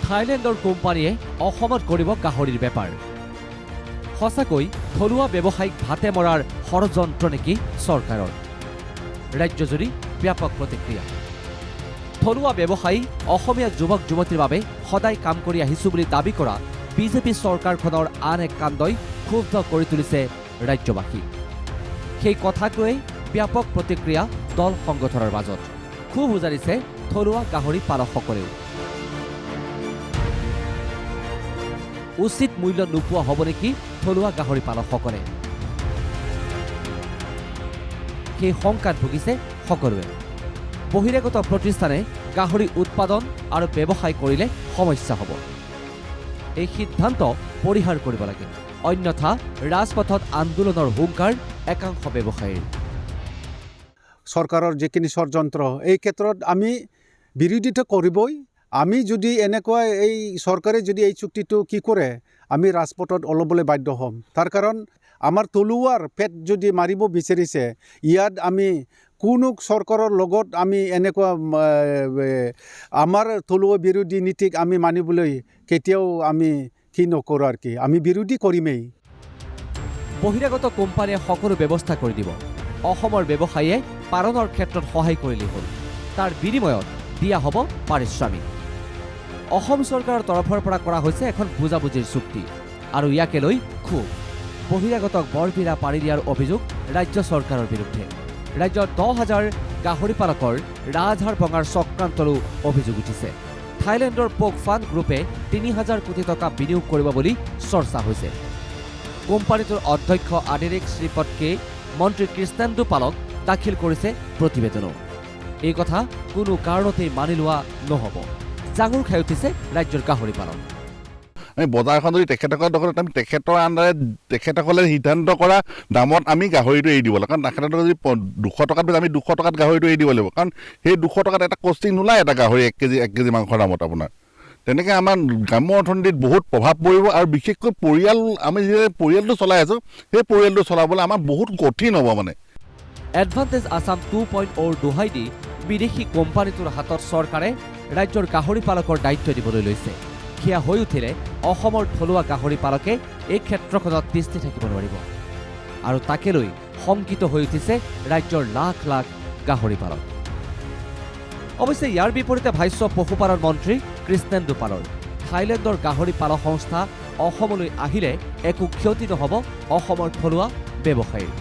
থাইলেণ্ডৰ কোম্পানীয়ে অসমত কৰিব গাহৰিৰ বেপাৰ। সঁচাকৈ থলুৱা ব্যৱসায়িক ভাতে মৰাৰ ষড়যন্ত্ৰ নেকি চৰকাৰৰ? ৰাজ্যজুৰি ব্যাপক প্ৰতিক্ৰিয়া। থলুৱা ব্যৱসায়ী অসমীয়া যুৱক যুৱতীৰ বাবে সদায় কাম কৰি আহিছো বুলি দাবী কৰা বিজেপি চৰকাৰখনৰ আন এক কাণ্ডই ক্ষুব্ধ কৰি তুলিছে ৰাজ্যবাসী। সেই কথাক লৈ ব্যাপক প্ৰতিক্ৰিয়া দল সংগঠনৰ মাজত। ক্ষোভ উজাৰিছে থলুৱা গাহৰি পালকসকলেও। উচিত মূল্য নোপোৱা হ'ব নেকি থলুৱা গাহৰি পালকসকলে? সেই শংকাত ভুগিছে সকলোৱে। বহিৰাগত প্ৰতিষ্ঠানে গাহৰি উৎপাদন আৰু ব্যৱসায় কৰিলে সমস্যা হ'ব। এই সিদ্ধান্ত পৰিহাৰ কৰিব লাগে, অন্যথা ৰাজপথত আন্দোলনৰ হুংকাৰ একাংশ ব্যৱসায়ীৰ। চৰকাৰৰ যিখিনি ষড়যন্ত্ৰ এই ক্ষেত্ৰত আমি বিৰোধিতা কৰিবই। আমি যদি এনেকুৱা এই চৰকাৰে যদি এই চুক্তিটো কি কৰে আমি ৰাজপথত ওলাবলৈ বাধ্য হ'ম। তাৰ কাৰণ আমাৰ থলুৱাৰ পেট যদি মাৰিব বিচাৰিছে, ইয়াত আমি কোনো চৰকাৰৰ লগত আমি এনেকুৱা আমাৰ থলুৱা বিৰোধী নীতিক আমি মানিবলৈ কেতিয়াও আমি কি নকৰোঁ আৰু কি, আমি বিৰোধী কৰিমেই। বহিৰাগত কোম্পানীয়ে সকলো ব্যৱস্থা কৰি দিব। অসমৰ ব্যৱসায়ীয়ে পালনৰ ক্ষেত্ৰত সহায় কৰিলেই হ'ল। তাৰ বিনিময়ত দিয়া হ'ব পাৰিশ্ৰমিক। অসম চৰকাৰৰ তৰফৰ পৰা কৰা হৈছে এখন বুজাবুজিৰ চুক্তি, আৰু ইয়াকে লৈ ক্ষোভ। বহিৰাগতক বৰপিৰা পাৰি দিয়াৰ অভিযোগ ৰাজ্য চৰকাৰৰ বিৰুদ্ধে। ৰাজ্যৰ 10,000 গাহৰি পালকৰ ৰাজহাড় ভঙাৰ চক্ৰান্তৰো অভিযোগ উঠিছে। থাইলেণ্ডৰ পোক ফাণ্ড গ্ৰুপে 3,000 কোটি টকা বিনিয়োগ কৰিব বুলি চৰ্চা হৈছে। কোম্পানীটোৰ অধ্যক্ষ আদিৰেক শ্ৰীপদকে মন্ত্ৰী কৃষ্ণেন্দু পালক দাখিল কৰিছে প্ৰতিবেদনো। এই কথা কোনো কাৰণতেই মানি লোৱা নহ'ব। জাঙুৰ খাই উঠিছে ৰাজ্যৰ গাহৰি পালক। আমি বজাৰখন যদি তেখেতসকলৰ দখলত আমি তেখেতৰ আণ্ডাৰে তেখেতসকলে সিদ্ধান্ত কৰা দামত আমি গাহৰিটো এৰি দিব লাগে। কাৰণ তেখেতসকলে যদি 200 টকাত আমি 200 টকাত গাহৰিটো এৰি দিব লাগিব। কাৰণ সেই 200 টকাত এটা কষ্টিং নোলায় এটা গাহৰি 1 কেজি মাংসৰ দামত আপোনাৰ। তেনেকৈ আমাৰ গ্ৰাম্য অৰ্থনীতিত বহুত প্ৰভাৱ পৰিব, আৰু বিশেষকৈ আমি যে পৰিয়ালটো চলাই আছোঁ সেই পৰিয়ালটো চলাবলৈ আমাৰ বহুত কঠিন হ'ব। মানে এডভান্টেজ আছাম 2.0 দোহাই দি বিদেশী কোম্পানীটোৰ হাতত চৰকাৰে ৰাজ্যৰ গাহৰি পালকৰ দায়িত্ব দিবলৈ লৈছে। সেয়া হৈ উঠিলে অসমৰ থলুৱা গাহৰি পালকে এই ক্ষেত্ৰখনত তিষ্ঠি থাকিব নোৱাৰিব, আৰু তাকে লৈ শংকিত হৈ উঠিছে ৰাজ্যৰ লাখ লাখ গাহৰি পালক। অৱশ্যে ইয়াৰ বিপৰীতে ভাষ্য পশুপালন মন্ত্ৰী কৃষ্ণেন্দু পালৰ। থাইলেণ্ডৰ গাহৰি পালক সংস্থা অসমলৈ আহিলে একো ক্ষতি নহ'ব অসমৰ থলুৱা ব্যৱসায়ীৰ।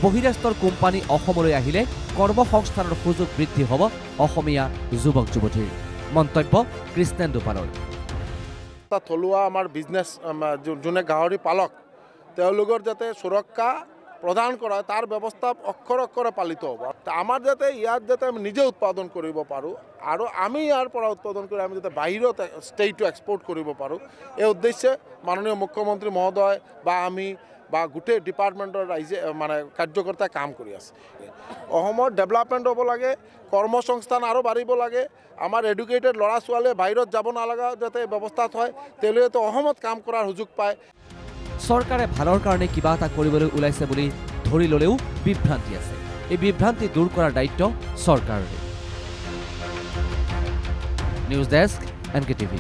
বহিৰাষ্ট্ৰৰ কোম্পানী অসমলৈ আহিলে কৰ্মসংস্থানৰ সুযোগ বৃদ্ধি হ'ব অসমীয়া যুৱক যুৱতীৰ। মন্তব্য কৃষ্ণেন্দু পালৰ। থলুৱা আমাৰ বিজনেছ যোনে গাহৰি পালক তেওঁলোকৰ যাতে সুৰক্ষা প্ৰদান কৰা তাৰ ব্যৱস্থা অক্ষৰে পালিত হ'ব। আমাৰ যাতে ইয়াত যাতে আমি নিজে উৎপাদন কৰিব পাৰোঁ, আৰু আমি ইয়াৰ পৰা উৎপাদন কৰি আমি যাতে বাহিৰত ষ্টেটটো এক্সপৰ্ট কৰিব পাৰোঁ, এই উদ্দেশ্যে মাননীয় মুখ্যমন্ত্ৰী মহোদয় বা আমি বা গোটেই ডিপাৰ্টমেণ্টৰ ৰাইজে কাৰ্যকৰ্তাই কাম কৰি আছে। অসমৰ ডেভেলপমেণ্ট হ'ব লাগে, কৰ্মসংস্থান আৰু বাঢ়িব লাগে। আমাৰ এডুকেটেড ল'ৰা ছোৱালীয়ে বাহিৰত যাব নালাগা যাতে ব্যৱস্থাত হয়, তেওঁলোকেতো অসমত কাম কৰাৰ সুযোগ পায়। চৰকাৰে ভালৰ কাৰণে কিবা এটা কৰিবলৈ ওলাইছে বুলি ধৰি ল'লেও বিভ্ৰান্তি আছে। এই বিভ্ৰান্তি দূৰ কৰাৰ দায়িত্ব চৰকাৰৰে। News desk, NKTV।